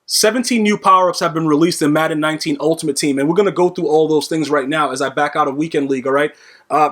17 new power-ups have been released in Madden 19 Ultimate Team, and we're going to go through all those things right now as I back out of Weekend League, all right?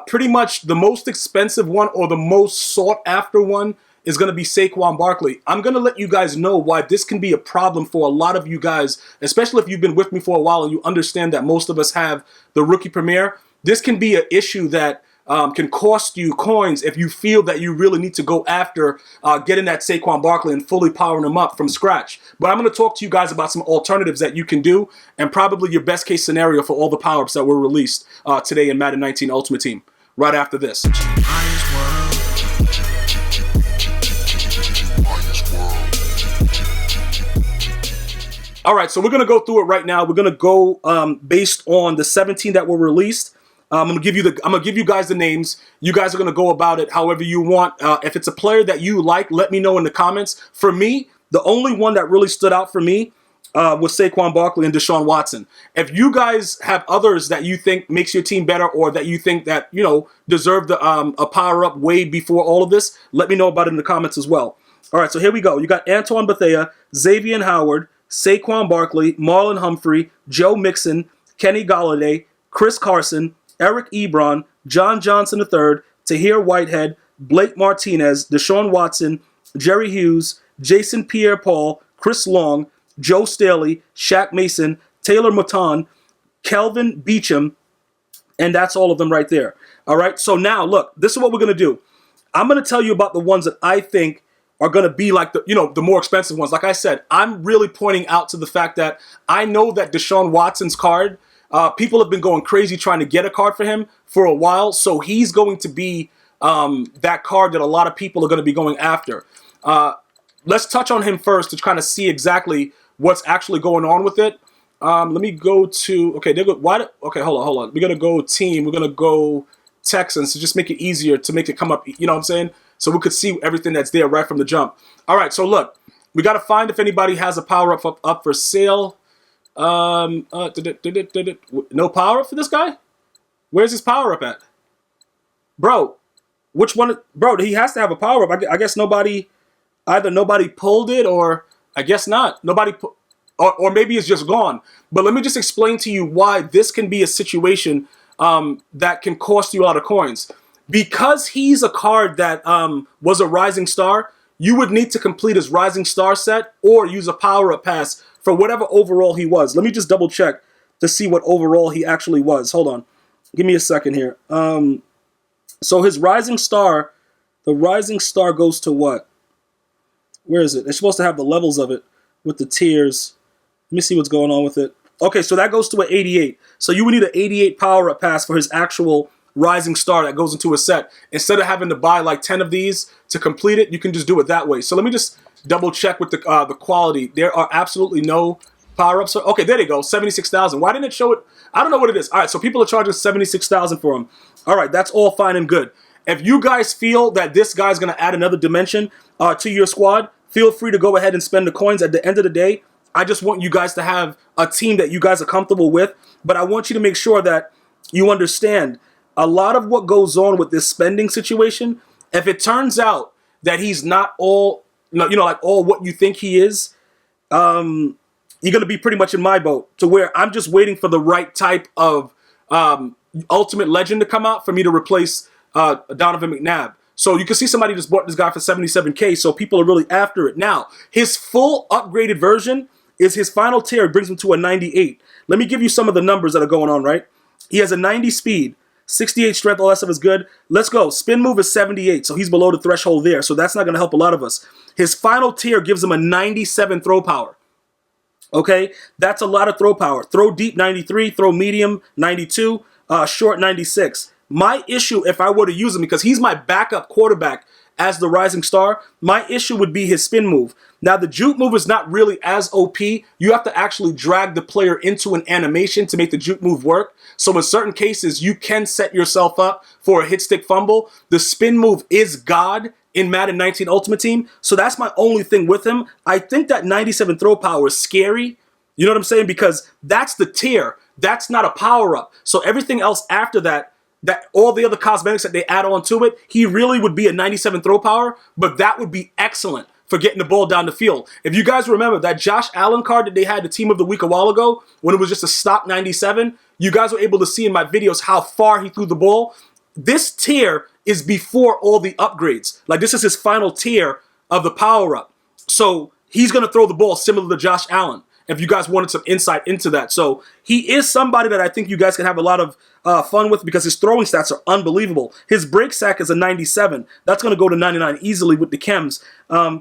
Pretty much the most expensive one or the most sought-after one is going to be Saquon Barkley. I'm going to let you guys know why this can be a problem for a lot of you guys, especially if you've been with me for a while and you understand that most of us have the Rookie Premier. This can be an issue that can cost you coins if you feel that you really need to go after getting that Saquon Barkley and fully powering him up from scratch. But I'm going to talk to you guys about some alternatives that you can do and probably your best case scenario for all the power-ups that were released today in Madden 19 Ultimate Team right after this. All right, so we're going to go through it right now. We're going to go based on the 17 that were released. I'm gonna give you guys the names. You guys are gonna go about it however you want. If it's a player that you like, let me know in the comments. For me, the only one that really stood out for me was Saquon Barkley and Deshaun Watson. If you guys have others that you think makes your team better or that you think that deserve the a power up way before all of this, let me know about it in the comments as well. All right, so here we go. You got Antoine Bethea, Xavier Howard, Saquon Barkley, Marlon Humphrey, Joe Mixon, Kenny Golladay, Chris Carson, Eric Ebron, John Johnson III, Tahir Whitehead, Blake Martinez, Deshaun Watson, Jerry Hughes, Jason Pierre-Paul, Chris Long, Joe Staley, Shaq Mason, Taylor Matan, Kelvin Beachum, and that's all of them right there. All right, so now look, this is what we're going to do. I'm going to tell you about the ones that I think are going to be like the more expensive ones. Like I said, I'm really pointing out to the fact that I know that Deshaun Watson's card, people have been going crazy trying to get a card for him for a while, so he's going to be that card that a lot of people are going to be going after. Let's touch on him first to kind of see exactly what's actually going on with it. Let me go to okay. Hold on. We're gonna go team. We're gonna go Texans to just make it easier to make it come up. You know what I'm saying? So we could see everything that's there right from the jump. All right. So look, we got to find if anybody has a power up for sale. No power up for this guy? Where's his power up at? Bro, which one? Bro, he has to have a power up. I guess either nobody pulled it or I guess not. Or maybe it's just gone. But let me just explain to you why this can be a situation that can cost you a lot of coins. Because he's a card that was a rising star, you would need to complete his rising star set or use a power up pass for whatever overall he was. Let me just double check to see what overall he actually was. Hold on. Give me a second here. So his rising star, the rising star goes to what? Where is it? It's supposed to have the levels of it with the tiers. Let me see what's going on with it. Okay, so that goes to an 88. So you would need an 88 power up pass for his actual rising star that goes into a set. Instead of having to buy like 10 of these to complete it, you can just do it that way. So let me just double check with the quality. There are absolutely no power-ups. Okay, there they go, 76,000. Why didn't it show it? I don't know what it is. All right, so people are charging 76,000 for them. All right, that's all fine and good. If you guys feel that this guy's going to add another dimension to your squad, feel free to go ahead and spend the coins. At the end of the day, I just want you guys to have a team that you guys are comfortable with, but I want you to make sure that you understand a lot of what goes on with this spending situation. If it turns out that he's not all, like all what you think he is, you're going to be pretty much in my boat to where I'm just waiting for the right type of ultimate legend to come out for me to replace Donovan McNabb. So you can see somebody just bought this guy for 77K, so people are really after it. Now, his full upgraded version is his final tier. It brings him to a 98. Let me give you some of the numbers that are going on, right? He has a 90 speed, 68 strength, all that stuff is good. Let's go. Spin move is 78, so he's below the threshold there, so that's not going to help a lot of us. His final tier gives him a 97 throw power. Okay? That's a lot of throw power. Throw deep, 93. Throw medium, 92. Short, 96. My issue, if I were to use him, because he's my backup quarterback as the rising star, my issue would be his spin move. Now, the juke move is not really as OP. You have to actually drag the player into an animation to make the juke move work. So in certain cases, you can set yourself up for a hit stick fumble. The spin move is God in Madden 19 Ultimate Team. So that's my only thing with him. I think that 97 throw power is scary. You know what I'm saying? Because that's the tier. That's not a power up. So everything else after that, all the other cosmetics that they add on to it, he really would be a 97 throw power, but that would be excellent for getting the ball down the field. If you guys remember that Josh Allen card that they had the Team of the Week a while ago, when it was just a stock 97, you guys were able to see in my videos how far he threw the ball. This tier is before all the upgrades. Like, this is his final tier of the power-up. So he's going to throw the ball similar to Josh Allen, if you guys wanted some insight into that. So he is somebody that I think you guys can have a lot of fun with, because his throwing stats are unbelievable. His break sack is a 97. That's going to go to 99 easily with the chems.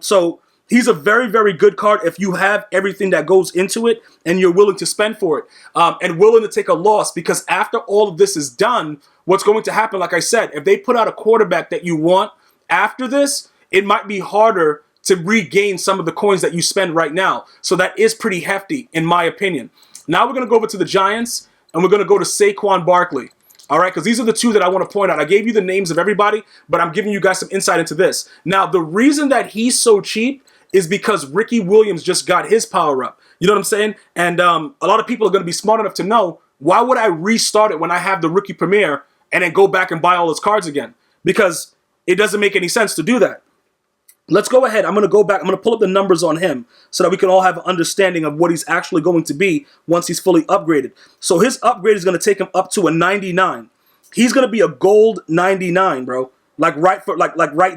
So he's a very, very good card if you have everything that goes into it and you're willing to spend for it, and willing to take a loss, because after all of this is done, what's going to happen, like I said, if they put out a quarterback that you want after this, it might be harder to regain some of the coins that you spend right now. So that is pretty hefty, in my opinion. Now we're going to go over to the Giants, and we're going to go to Saquon Barkley. All right, because these are the two that I want to point out. I gave you the names of everybody, but I'm giving you guys some insight into this. Now, the reason that he's so cheap is because Ricky Williams just got his power up. You know what I'm saying? And a lot of people are going to be smart enough to know, why would I restart it when I have the Rookie Premier and then go back and buy all his cards again? Because it doesn't make any sense to do that. Let's go ahead. I'm going to go back. I'm going to pull up the numbers on him so that we can all have an understanding of what he's actually going to be once he's fully upgraded. So his upgrade is going to take him up to a 99. He's going to be a gold 99, bro. Like right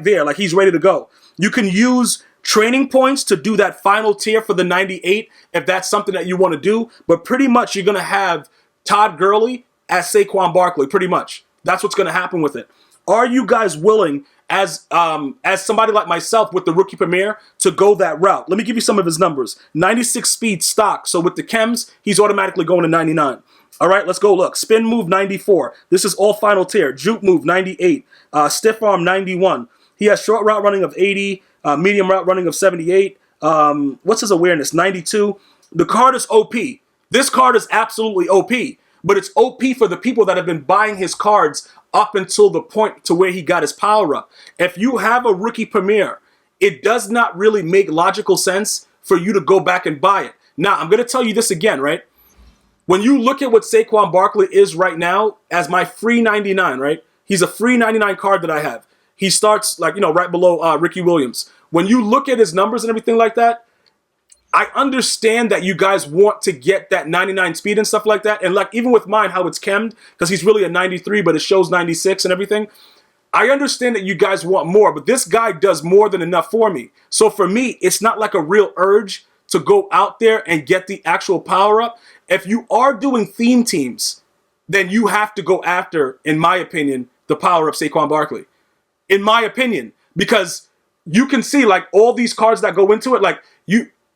there. Like, he's ready to go. You can use training points to do that final tier for the 98 if that's something that you want to do. But pretty much you're going to have Todd Gurley as Saquon Barkley. Pretty much. That's what's going to happen with it. Are you guys willing, as somebody like myself with the Rookie Premier, to go that route? Let me give you some of his numbers. 96 speed stock. So with the chems, he's automatically going to 99. All right, let's go look. Spin move, 94. This is all final tier. Juke move, 98. Stiff arm, 91. He has short route running of 80. Medium route running of 78. What's his awareness? 92. The card is OP. This card is absolutely OP. But it's OP for the people that have been buying his cards up until the point to where he got his power up. If you have a Rookie Premier, it does not really make logical sense for you to go back and buy it. Now, I'm going to tell you this again, right? When you look at what Saquon Barkley is right now as my free 99, right? He's a free 99 card that I have. He starts, like, right below Ricky Williams. When you look at his numbers and everything like that, I understand that you guys want to get that 99 speed and stuff like that. And like, even with mine, how it's chemmed, because he's really a 93, but it shows 96 and everything. I understand that you guys want more, but this guy does more than enough for me. So for me, it's not like a real urge to go out there and get the actual power up. If you are doing theme teams, then you have to go after, in my opinion, the power up Saquon Barkley. In my opinion, because you can see, like, all these cards that go into it, like,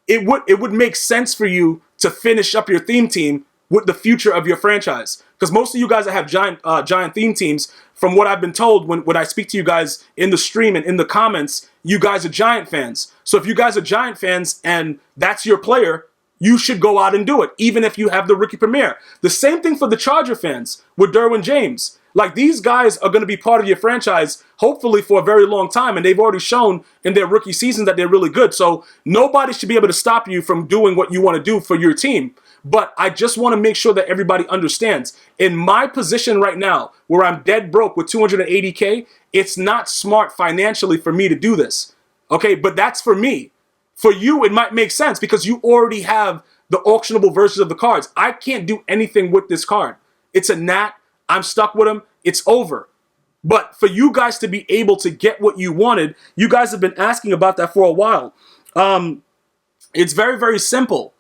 it would make sense for you to finish up your theme team with the future of your franchise. Because most of you guys that have giant theme teams, from what I've been told when I speak to you guys in the stream and in the comments, you guys are Giant fans. So if you guys are Giant fans and that's your player, you should go out and do it, even if you have the Rookie Premier. The same thing for the Charger fans with Derwin James. Like, these guys are going to be part of your franchise, hopefully for a very long time, and they've already shown in their rookie season that they're really good. So nobody should be able to stop you from doing what you want to do for your team. But I just want to make sure that everybody understands, in my position right now, where I'm dead broke with 280K, it's not smart financially for me to do this. Okay, but that's for me. For you, it might make sense because you already have the auctionable versions of the cards. I can't do anything with this card. It's a nat. I'm stuck with him. It's over. But for you guys to be able to get what you wanted, you guys have been asking about that for a while. It's very, very simple.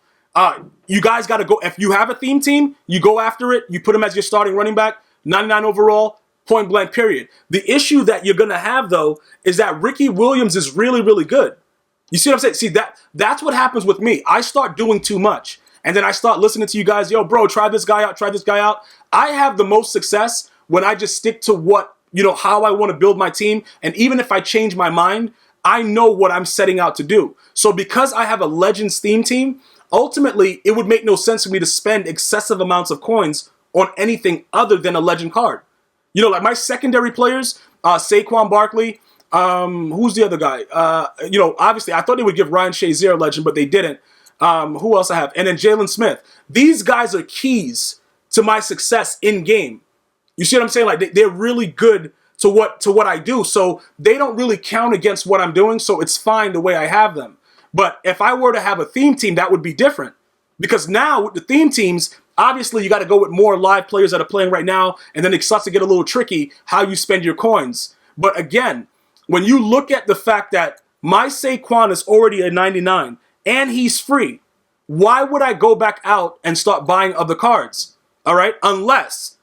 You guys got to go. If you have a theme team, you go after it. You put him as your starting running back, 99 overall, point blank, period. The issue that you're going to have, though, is that Ricky Williams is really, really good. You see what I'm saying? See, that's what happens with me. I start doing too much. And then I start listening to you guys. Yo, bro, try this guy out. Try this guy out. I have the most success when I just stick to what, how I want to build my team. And even if I change my mind, I know what I'm setting out to do. So because I have a Legends theme team, ultimately, it would make no sense for me to spend excessive amounts of coins on anything other than a Legend card. Like my secondary players, Saquon Barkley, who's the other guy? Obviously, I thought they would give Ryan Shazier a Legend, but they didn't. Who else I have? And then Jalen Smith. These guys are keys to my success in game. You see what I'm saying? Like, they're really good to what I do. So they don't really count against what I'm doing, so it's fine the way I have them. But if I were to have a theme team, that would be different. Because now with the theme teams, obviously you got to go with more live players that are playing right now, and then it starts to get a little tricky how you spend your coins. But again, when you look at the fact that my Saquon is already a 99 and he's free, why would I go back out and start buying other cards? All right, unless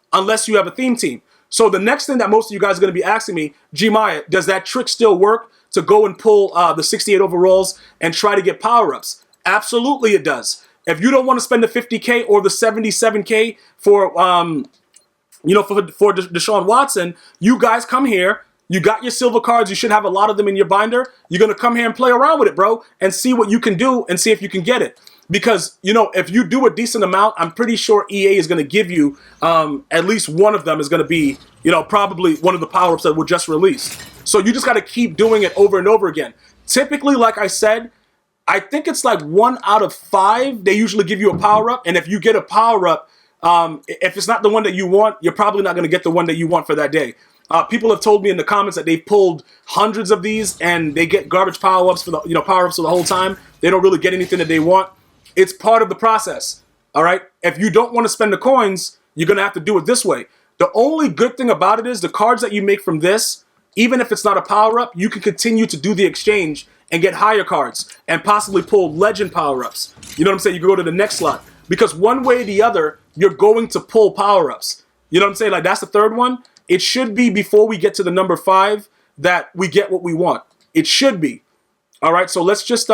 you have a theme team. So the next thing that most of you guys are going to be asking me, Gmia, does that trick still work to go and pull the 68 overalls and try to get power-ups? Absolutely it does. If you don't want to spend the 50K or the 77K for for Deshaun Watson, you guys come here. You got your silver cards. You should have a lot of them in your binder. You're going to come here and play around with it, bro, and see what you can do and see if you can get it. Because, if you do a decent amount, I'm pretty sure EA is going to give you at least one of them is going to be, probably one of the power-ups that were just released. So you just got to keep doing it over and over again. Typically, like I said, I think it's like 1 out of 5. They usually give you a power-up. And if you get a power-up, if it's not the one that you want, you're probably not going to get the one that you want for that day. People have told me in the comments that they've pulled hundreds of these and they get garbage power-ups for the power-ups for the whole time. They don't really get anything that they want. It's part of the process, all right? If you don't want to spend the coins, you're going to have to do it this way. The only good thing about it is the cards that you make from this, even if it's not a power-up, you can continue to do the exchange and get higher cards and possibly pull legend power-ups. You know what I'm saying? You can go to the next slot. Because one way or the other, you're going to pull power-ups. You know what I'm saying? Like, that's the third one. It should be before we get to the number 5 that we get what we want. It should be. All right, so let's just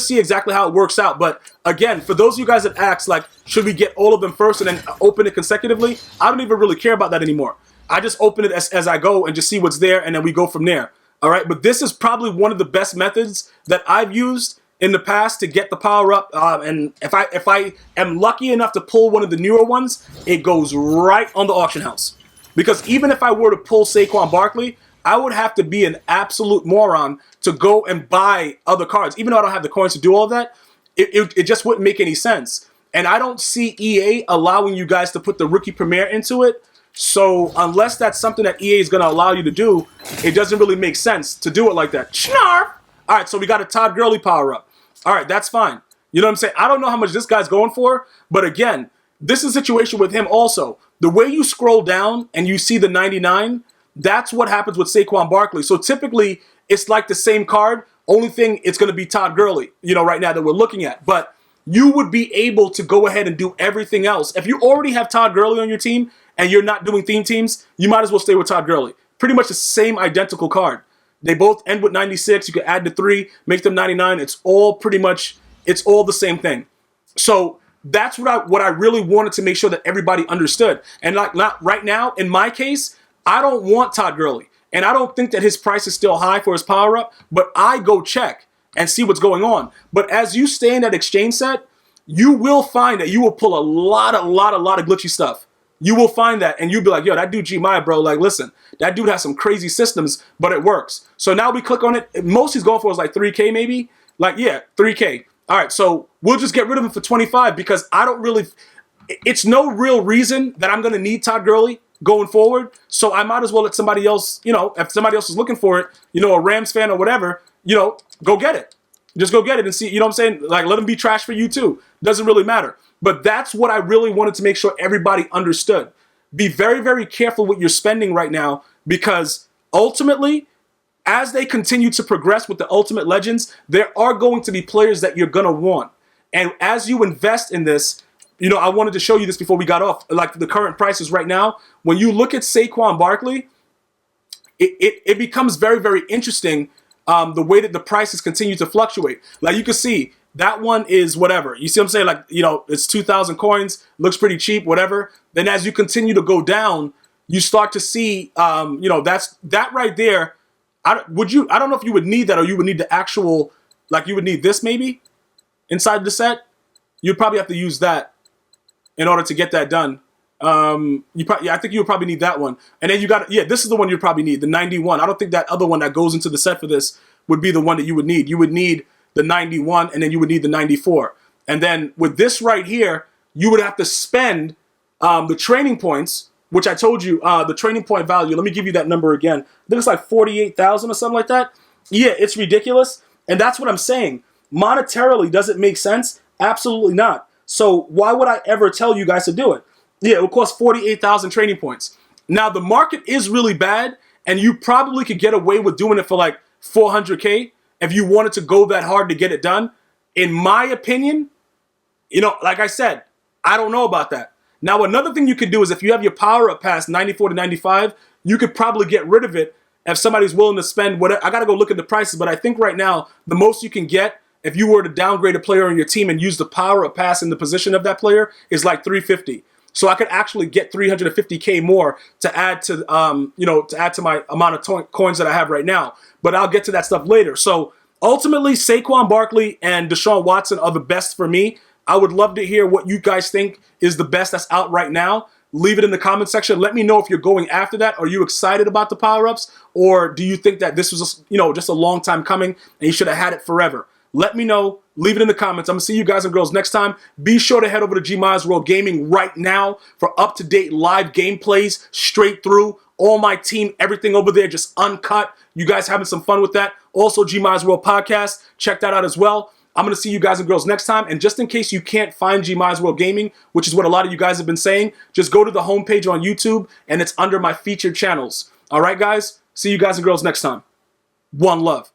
see exactly how it works out. But again, for those of you guys that ask, like, should we get all of them first and then open it consecutively? I don't even really care about that anymore. I just open it as I go and just see what's there, and then we go from there. All right, but this is probably one of the best methods that I've used in the past to get the power up. And if I am lucky enough to pull one of the newer ones, it goes right on the auction house. Because even if I were to pull Saquon Barkley, I would have to be an absolute moron to go and buy other cards. Even though I don't have the coins to do all of that, it just wouldn't make any sense. And I don't see EA allowing you guys to put the rookie premiere into it. So unless that's something that EA is going to allow you to do, it doesn't really make sense to do it like that. Snarf! All right, so we got a Todd Gurley power up. All right, that's fine. You know what I'm saying? I don't know how much this guy's going for, but again, this is a situation with him also. The way you scroll down and you see the 99, that's what happens with Saquon Barkley. So typically, it's like the same card. Only thing, it's going to be Todd Gurley, right now that we're looking at. But you would be able to go ahead and do everything else. If you already have Todd Gurley on your team and you're not doing theme teams, you might as well stay with Todd Gurley. Pretty much the same identical card. They both end with 96. You can add the 3, make them 99. It's all the same thing. So that's what I really wanted to make sure that everybody understood. And like not right now, in my case, I don't want Todd Gurley. And I don't think that his price is still high for his power up, but I go check and see what's going on. But as you stay in that exchange set, you will find that you will pull a lot of glitchy stuff. You will find that, and you'll be like, yo, that dude Gmias, bro, like, listen, that dude has some crazy systems, but it works. So now we click on it. Most he's going for is like 3K maybe. Like, yeah, 3K. All right, so we'll just get rid of him for 25 because it's no real reason that I'm going to need Todd Gurley going forward. So I might as well let somebody else, if somebody else is looking for it, a Rams fan or whatever, go get it. Just go get it and see, you know what I'm saying? Like, let him be trash for you too. Doesn't really matter. But that's what I really wanted to make sure everybody understood. Be very, very careful with your spending right now because ultimately, as they continue to progress with the Ultimate Legends, there are going to be players that you're going to want. And as you invest in this, I wanted to show you this before we got off, like the current prices right now. When you look at Saquon Barkley, it becomes very, very interesting the way that the prices continue to fluctuate. Like you can see, that one is whatever. You see what I'm saying? Like, it's 2,000 coins, looks pretty cheap, whatever. Then as you continue to go down, you start to see, that right there. I don't know if you would need that or you would need the actual, like you would need this maybe inside the set. You'd probably have to use that in order to get that done. I think you would probably need that one. And then this is the one you'd probably need, the 91. I don't think that other one that goes into the set for this would be the one that you would need. You would need the 91, and then you would need the 94. And then with this right here, you would have to spend the training points, which I told you, the trading point value, let me give you that number again. I think it's like 48,000 or something like that. Yeah, it's ridiculous. And that's what I'm saying. Monetarily, does it make sense? Absolutely not. So why would I ever tell you guys to do it? Yeah, it would cost 48,000 trading points. Now, the market is really bad, and you probably could get away with doing it for like 400K if you wanted to go that hard to get it done. In my opinion, you know, like I said, I don't know about that. Now, another thing you could do is if you have your power up past 94 to 95, you could probably get rid of it if somebody's willing to spend whatever. I got to go look at the prices, but I think right now, the most you can get if you were to downgrade a player on your team and use the power up pass in the position of that player is like 350. So I could actually get 350K more to add to, to add to my amount of coins that I have right now. But I'll get to that stuff later. So ultimately, Saquon Barkley and Deshaun Watson are the best for me. I would love to hear what you guys think is the best that's out right now. Leave it in the comment section. Let me know if you're going after that. Are you excited about the power-ups? Or do you think that this was just a long time coming and you should have had it forever? Let me know. Leave it in the comments. I'm going to see you guys and girls next time. Be sure to head over to GmiasWorld Gaming right now for up-to-date live gameplays straight through. All my team, everything over there, just uncut. You guys having some fun with that. Also, GmiasWorld Podcast. Check that out as well. I'm going to see you guys and girls next time. And just in case you can't find GmiasWorld Gaming, which is what a lot of you guys have been saying, just go to the homepage on YouTube, and it's under my featured channels. All right, guys? See you guys and girls next time. One love.